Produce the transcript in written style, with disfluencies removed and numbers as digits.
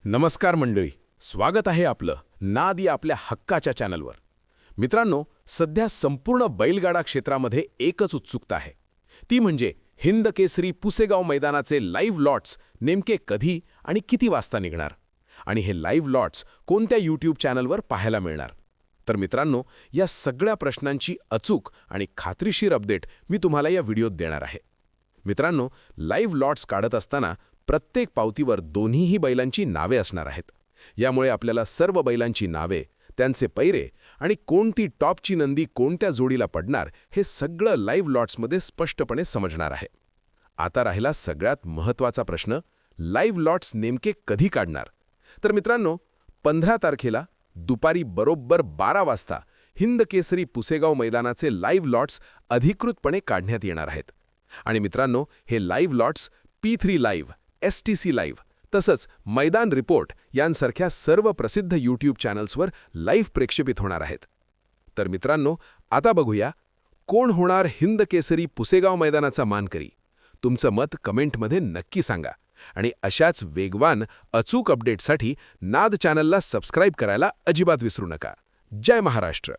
नमस्कार मंडळी, स्वागत आहे आपलं नाद या आपल्या हक्काच्या चॅनलवर. मित्रांनो, सध्या संपूर्ण बैलगाडा क्षेत्रामध्ये एकच उत्सुकता आहे, ती म्हणजे हिंद केसरी पुसेगाव मैदानाचे लाईव्ह लॉट्स नेमके कधी आणि किती वाजता निघणार आणि हे लाईव्ह लॉट्स कोणत्या यूट्यूब चॅनलवर पाहायला मिळणार. तर मित्रांनो, या सगळ्या प्रश्नांची अचूक आणि खात्रीशीर अपडेट मी तुम्हाला या व्हिडिओत देणार आहे. मित्रांनो, लाईव्ह लॉट्स काढत असताना प्रत्येक पावतीवर दोन्हीही बैलांची नावे असणार आहेत. यामुळे आपल्याला सर्व बैलांची नावे, त्यांचे पैरे आणि कोणती टॉपची नंदी कोणत्या जोडीला पडणार हे सगळं लाईव्ह लॉट्समध्ये स्पष्टपणे समजणार आहे. आता राहिला सगळ्यात महत्त्वाचा प्रश्न, लाईव्ह लॉट्स नेमके कधी काढणार? तर मित्रांनो, 15 तारखेला दुपारी बरोबर 12 वाजता हिंद केसरी पुसेगाव मैदानाचे लाईव्ह लॉट्स अधिकृतपणे काढण्यात येणार आहेत. आणि मित्रांनो, हे live lots P3 live, STC live तसंच मैदान रिपोर्ट यांसारख्या सर्व प्रसिद्ध यूट्यूब चॅनल्सवर लाईव्ह प्रक्षेपित होणार आहेत. तर मित्रांनो, आता बघूया कोण होणार हिंद केसरी पुसेगाव मैदानाचा मानकरी. तुमचं मत कमेंटमध्ये नक्की सांगा आणि अशाच वेगवान अचूक अपडेटसाठी नाद चॅनलला सबस्क्राईब करायला अजिबात विसरू नका. जय महाराष्ट्र.